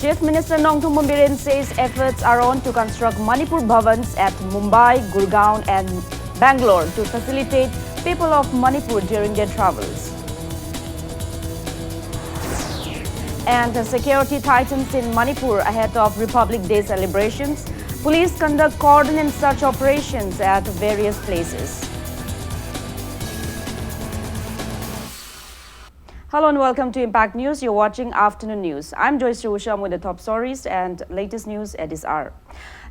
Chief Minister Nongthong Biren says efforts are on to construct Manipur Bhavans at Mumbai, Gurgaon and Bangalore to facilitate people of Manipur during their travels. And security tightens in Manipur ahead of Republic Day celebrations. Police conduct cordon and search operations at various places. Hello and welcome to Impact News. You're watching Afternoon News. I'm Joyce Rusham with the top stories and latest news at this hour.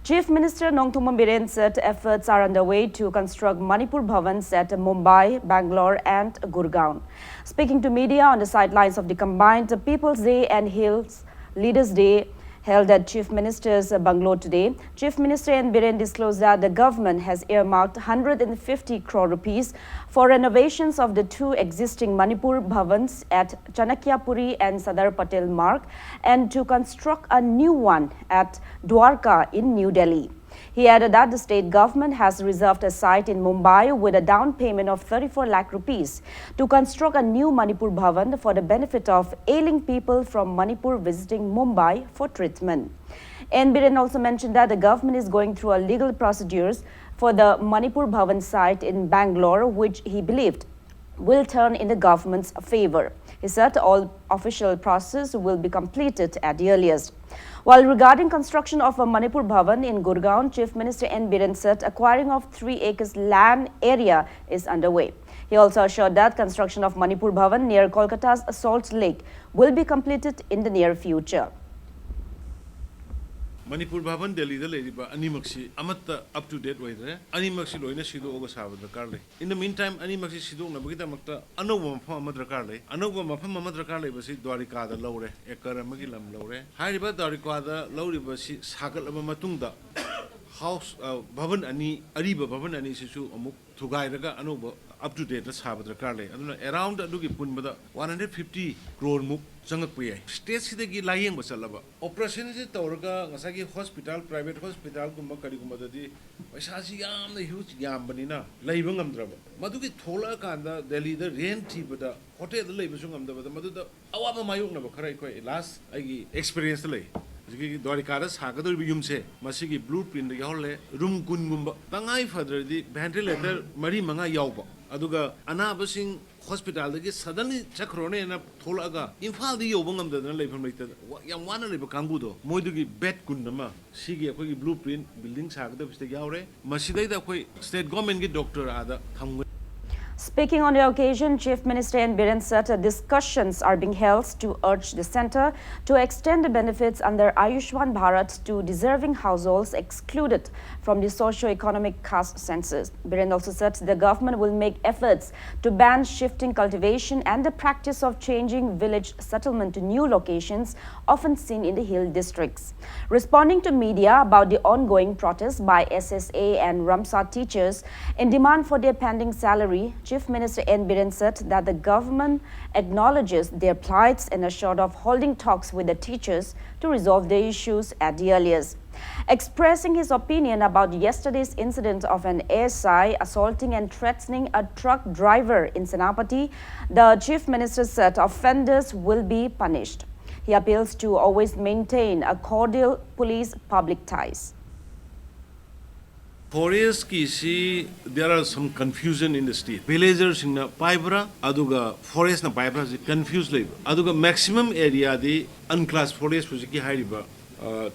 Chief Minister Nongthong Biren said efforts are underway to construct Manipur Bhavans at Mumbai, Bangalore and Gurgaon. Speaking to media on the sidelines of the combined People's Day and Hills Leaders Day held at Chief Minister's bungalow today, Chief Minister N. Biren disclosed that the government has earmarked 150 crore rupees for renovations of the two existing Manipur Bhavans at Chanakyapuri and Sardar Patel Marg and to construct a new one at Dwarka in New Delhi. He added that the state government has reserved a site in Mumbai with a down payment of 34 lakh rupees to construct a new Manipur Bhavan for the benefit of ailing people from Manipur visiting Mumbai for treatment. N. Biren also mentioned that the government is going through a legal procedures for the Manipur Bhavan site in Bangalore, which he believed will turn in the government's favor. He said all official process will be completed at the earliest. While regarding construction of a Manipur Bhavan in Gurgaon, Chief Minister N. Biren said acquiring of 3 acres land area is underway. He also assured that construction of Manipur Bhavan near Kolkata's Salt Lake will be completed in the near future. Manipur Bhavan Delhi the lady ba animaxi amatta up to date way there animaxi loina sido oga saba drakar le in the meantime animaxi sido na bagita makta anova mafam madrakar le anova mafam madrakar le basi dwarika da lawre ekar amagi lam lawre hariba dwarika da lawri basi sagal aba matungda house bhavan ani ariba bhavan ani sisu amuk thugai raga anova up to date saba drakar le aduna around adugi punbada 150 crore muk changak pye state sidagi layeng basalaba operation se tawraga ngasagi hospital private hospital gumba kari gumba dadi paisa si yam na huge yam banina leiba ngamdraba madugi thola kanda delhi da rent thibada hotel da leiba sungam da maduda awama mayok na ba kharai koi last agi experience lei jigi dwarika da sagador bi yumse masigi blueprint da yaule room kun gumba tangai father di ventilator mari manga yawba aduga anabasing hospital dagi suddenly chakrone na tholaga imphal di yobang am da leifam leita yam wana leba kangu do moidugi bed kunama sigi akoi blueprint building sagda biste yaure masidai da koi state government gi doctor ada tham. Speaking on the occasion, Chief Minister N. Biren said discussions are being held to urge the centre to extend the benefits under Ayushman Bharat to deserving households excluded from the socio-economic caste census. Biren also said the government will make efforts to ban shifting cultivation and the practice of changing village settlement to new locations often seen in the hill districts. Responding to media about the ongoing protests by SSA and Ramsar teachers in demand for their pending salary, Chief Minister N. Biren said that the government acknowledges their plights and assured of holding talks with the teachers to resolve their issues at the earliest. Expressing his opinion about yesterday's incident of an ASI assaulting and threatening a truck driver in Senapati, the Chief Minister said offenders will be punished. He appeals to always maintain a cordial police-public ties. Forest ki si there are some confusion in the state. Villagers in Paibra, aduga forest na Paibra si confused labor. Aduga maximum area di unclassed forest pusiki hariba.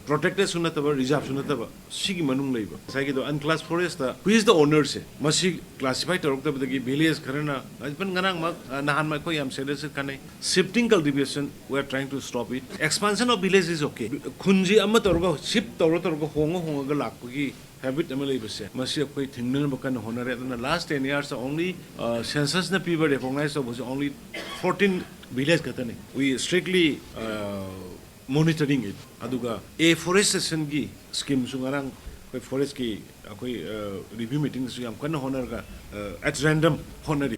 Protected sunataba, reserve sunataba. Sigi manung labor. Sagi do unclassed forest da. Who is the owner se? Masi classified tarokta bagi village karena. Ajpan ganang mag nahan mag ko yam sedes kanai. Shifting cultivation, we are trying to stop it. Expansion of village is okay. Kunji amma taroga ship taroga honga galak habit amalay base masi akoi thingnan bakan honare aduna last 10 years only census na people recognized was only 14 village katane we strictly monitoring it aduga afforestation gi scheme sungarang koi forest ki akoi review meetings yam kan honor ga at random honor.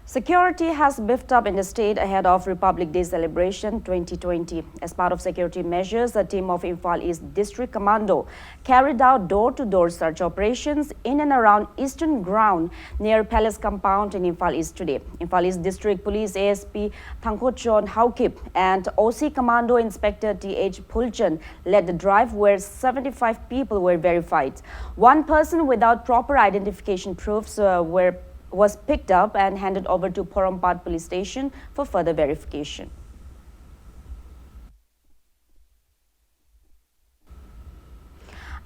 Security has beefed up in the state ahead of Republic Day celebration 2020. As part of security measures, a team of Imphal East District Commando carried out door-to-door search operations in and around Eastern Ground near Palace Compound in Imphal East today. Imphal East District Police ASP Thangkochon Haukip and OC Commando Inspector TH Pulchan led the drive where 75 people were verified. One person without proper identification proofs was picked up and handed over to Porompat police station for further verification.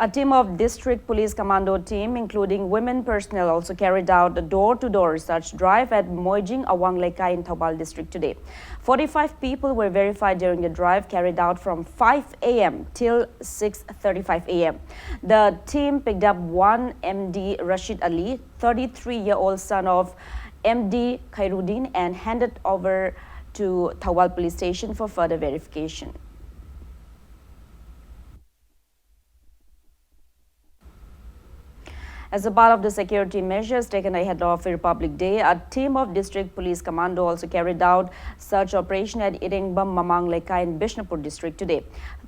A team of district police commando team, including women personnel, also carried out a door-to-door search drive at Moijing Awang Lekai in Taubal district today. 45 people were verified during the drive carried out from 5 a.m. till 6:35 a.m. The team picked up one MD Rashid Ali, 33-year-old son of MD Khairuddin, and handed over to Taubal police station for further verification. As a part of the security measures taken ahead of Republic Day, a team of District Police Commando also carried out search operation at Iringbam Mamang Lekai in Bishnupur district today.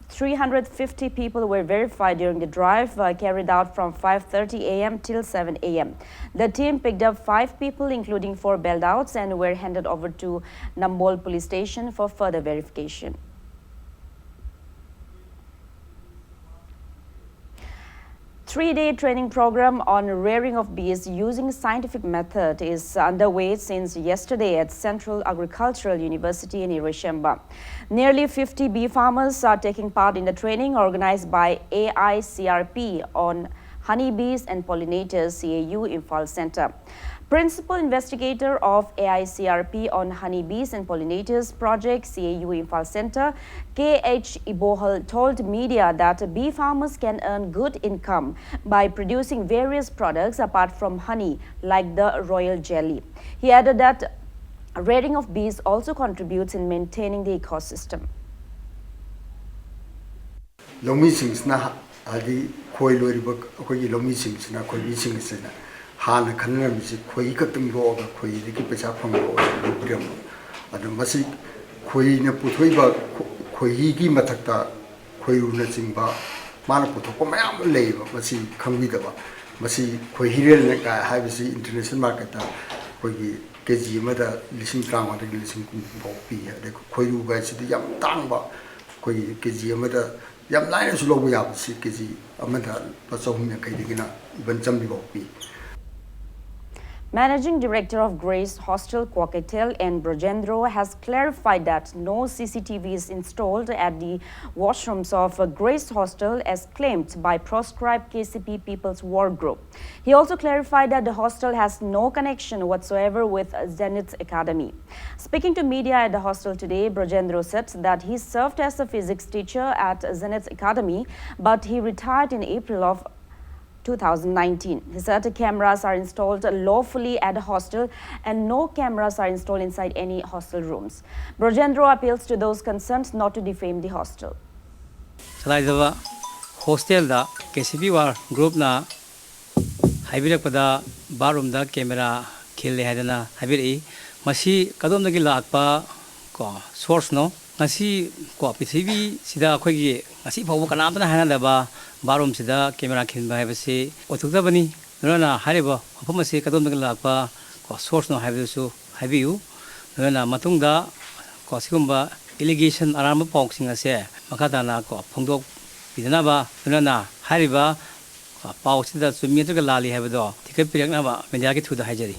350 people were verified during the drive carried out from 5:30 a.m. till 7 a.m. The team picked up 5 people, including 4 belt-outs, and were handed over to Nambol police station for further verification. Three-day training program on rearing of bees using scientific method is underway since yesterday at Central Agricultural University in Irishemba. Nearly 50 bee farmers are taking part in the training organized by AICRP on honeybees and pollinators, CAU Imphal Center. Principal investigator of AICRP on honeybees and pollinators project, CAU Imphal Center, KH Ibohal, told media that bee farmers can earn good income by producing various products apart from honey, like the royal jelly. He added that rearing of bees also contributes in maintaining the ecosystem. Hana Kanamisi, Koi cutting log, Koi, the keepers up from Lugrim. And the Masi Koi Naputuba, Koigi Matata, Koi Runazimba, Manaputopa, labor, Masi Kamidaba, Masi Koi Hirel, Havisi International Market, Koi Kazi Mother, listen drama, the listen Poppy, the Koi Ugas, the young Tamba, Koi Kazi Mother, Yam Linus Lowy, Kazi, Amata, Pasomina Kadigina, even Jambi Poppy. Managing Director of Grace Hostel Kwakatel and Brojendro has clarified that no CCTV is installed at the washrooms of Grace Hostel as claimed by proscribed KCP People's War Group. He also clarified that the hostel has no connection whatsoever with Zenith Academy. Speaking to media at the hostel today, Brojendro said that he served as a physics teacher at Zenith Academy, but he retired in April of 2019. He said cameras are installed lawfully at the hostel and no cameras are installed inside any hostel rooms. Brojendro appeals to those concerned not to defame the hostel. Hostel da KCP war group na hybrid pada barum da camera khille hadana hybrid masi kadom dagi lakpa ko source no ngasi ko ptv sida khoi gi ngasi phaw kanam na hana daba barum sida camera khinba haibase othukda bani nona hariba hopam se kadom dagi lakpa ko source no haibisu haibiu nona matungda ko sigumba allegation aram pawk singa se makada na ko phongdok Pidanaba, Nana, Hariba, Pausida, Sumitrical Lali Habado, Ticket Piranaba, Mediaki to the Hajari.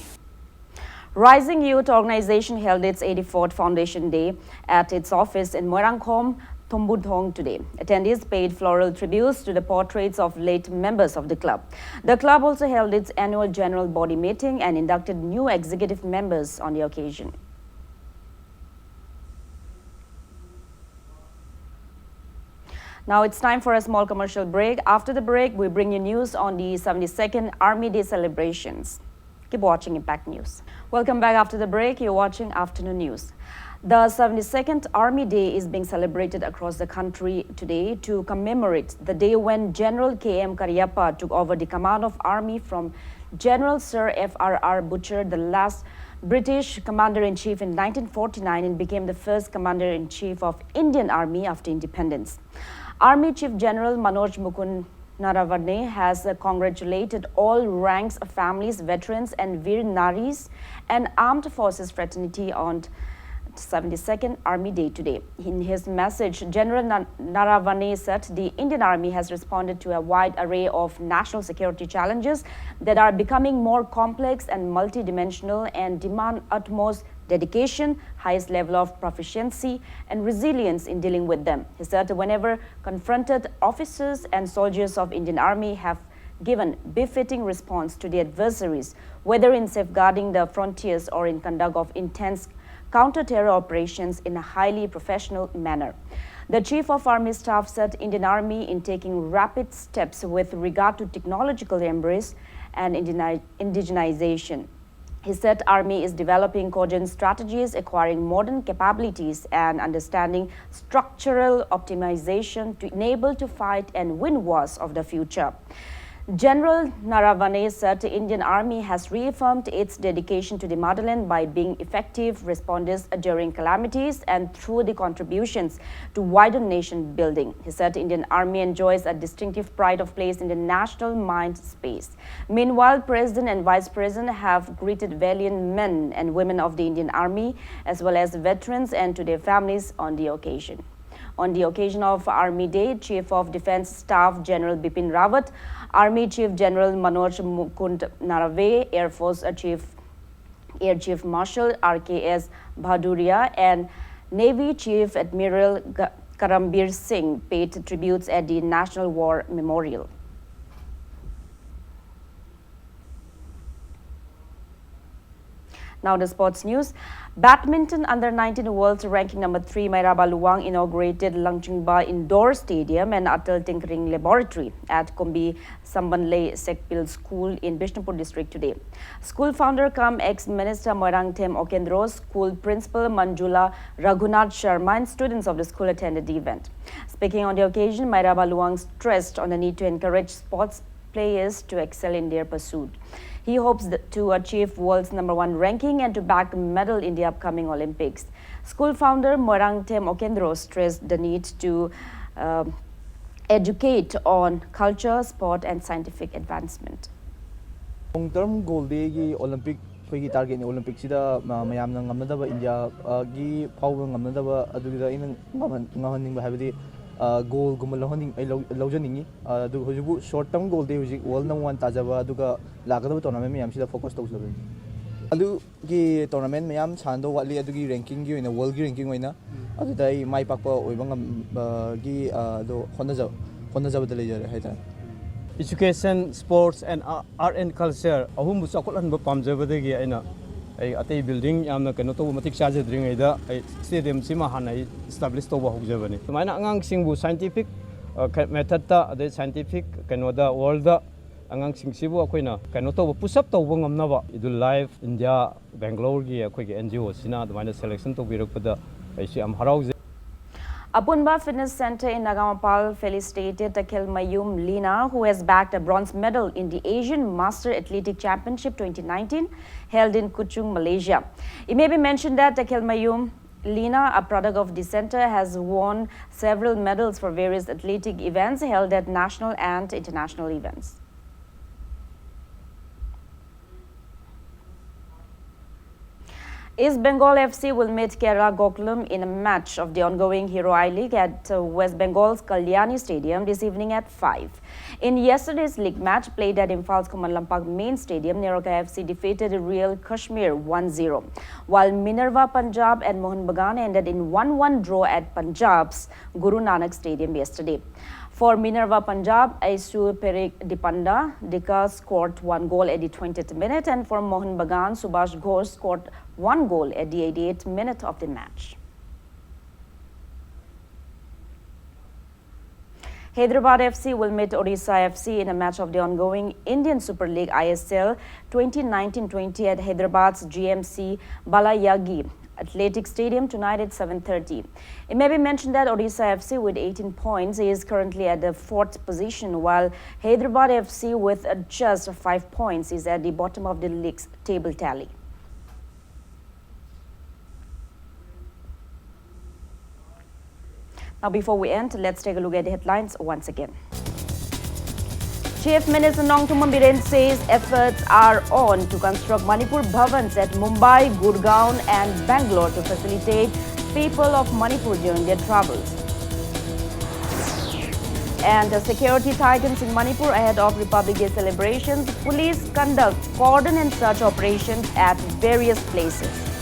Rising Youth Organization held its 84th Foundation Day at its office in Moirangkom, Tombudhong today. Attendees paid floral tributes to the portraits of late members of the club. The club also held its annual general body meeting and inducted new executive members on the occasion. Now it's time for a small commercial break. After the break, we bring you news on the 72nd Army Day celebrations. Keep watching Impact News. Welcome back after the break. You're watching Afternoon News. The 72nd Army Day is being celebrated across the country today to commemorate the day when General K.M. Cariappa took over the command of Army from General Sir F.R.R. Butcher, the last British commander-in-chief in 1949 and became the first commander-in-chief of Indian Army after independence. Army Chief General Manoj Mukund Naravane has congratulated all ranks, families, veterans and Veer Naris and armed forces fraternity on 72nd Army Day today. In his message, General Naravane said the Indian Army has responded to a wide array of national security challenges that are becoming more complex and multidimensional and demand utmost dedication, highest level of proficiency and resilience in dealing with them. He said whenever confronted, officers and soldiers of Indian Army have given befitting response to the adversaries, whether in safeguarding the frontiers or in conduct of intense counter-terror operations in a highly professional manner. The Chief of Army Staff said Indian Army in taking rapid steps with regard to technological embrace and indigenization. He said Army is developing cogent strategies, acquiring modern capabilities and understanding structural optimization to enable to fight and win wars of the future. General Naravane said the Indian Army has reaffirmed its dedication to the motherland by being effective responders during calamities and through the contributions to wider nation building. He said the Indian Army enjoys a distinctive pride of place in the national mind space. Meanwhile, President and Vice President have greeted valiant men and women of the Indian Army as well as veterans and to their families on the occasion. On the occasion of Army Day, Chief of Defence Staff General Bipin Rawat, Army Chief General Manoj Mukund Naravane, Air Force Air Chief Marshal RKS Bhaduria and Navy Chief Admiral Karambir Singh paid tributes at the National War Memorial. Now the sports news. Badminton Under-19 World Ranking number 3 Mairaba Luwang inaugurated Langchingba Indoor Stadium and Atal Tinkering Laboratory at Kombi Sambanlei Sekpil School in Bishnupur district today. School founder cum ex-minister Moirangthem Okendro, school principal Manjula Raghunath Sharma and students of the school attended the event. Speaking on the occasion, Mairaba Luwang stressed on the need to encourage sports players to excel in their pursuit. He hopes to achieve world's #1 ranking and to back a medal in the upcoming Olympics. School founder Moirangthem Okendro stressed the need to educate on culture, sport and scientific advancement. Long-term goal day Olympic we target ni Olympic sida mayam na ngamnadaba India gi power ngamnadaba adugida in ngahaning habidi goal gumalahoning laujaningi adu hojibu short term goal day hojik world #1 tajaba aduga lagadaba tournament mayam sida focus tawsabe adu gi tournament mayam chando watli adugi ranking gi oina world gi ranking oina adu dai mai pakpa oibang gi do honajaba de lejare haita Education, sports and art and culture ahum bu chakotlan ba pamjabadagi aina ai atei building yamna keno to matik chajadring aida stadium sima hanai establish to ba hogjabani tumaina angang singbu scientific method ta ade scientific keno da world da angang sing sibu akoina keno to push up to ba ngamnaba idul life India Bangalore gi akoi gi NGO sina tumaina selection to birakpada ai si am harau Apunba Fitness Center in Nagamapal felicitated Akhil Mayum Lina, who has bagged a bronze medal in the Asian Master Athletic Championship 2019 held in Kuching, Malaysia. It may be mentioned that Akhil Mayum Lina, a product of the center, has won several medals for various athletic events held at national and international events. East Bengal FC will meet Kerala Gokulam in a match of the ongoing Hero I-League at West Bengal's Kalyani Stadium this evening at 5. In yesterday's league match played at Imphal Kumalampak main stadium, Neroka FC defeated Real Kashmir 1-0, while Minerva Punjab and Mohun Bagan ended in 1-1 draw at Punjab's Guru Nanak Stadium yesterday. For Minerva Punjab, Aisu Perik Dipanda Dika scored 1 goal at the 20th minute, and for Mohun Bagan, Subhash Ghosh scored 1 goal at the 88th minute of the match. Hyderabad FC will meet Odisha FC in a match of the ongoing Indian Super League ISL 2019-20 at Hyderabad's GMC Balayagi Athletic Stadium tonight at 7:30. It may be mentioned that Odisha FC with 18 points is currently at the 4th position, while Hyderabad FC with just 5 points is at the bottom of the league's table tally. Now, before we end, let's take a look at the headlines once again. Chief Minister Nongthummam Biren says efforts are on to construct Manipur Bhavans at Mumbai, Gurgaon and Bangalore to facilitate people of Manipur during their travels. And the security tightens in Manipur ahead of Republic Day celebrations. Police conduct cordon and search operations at various places.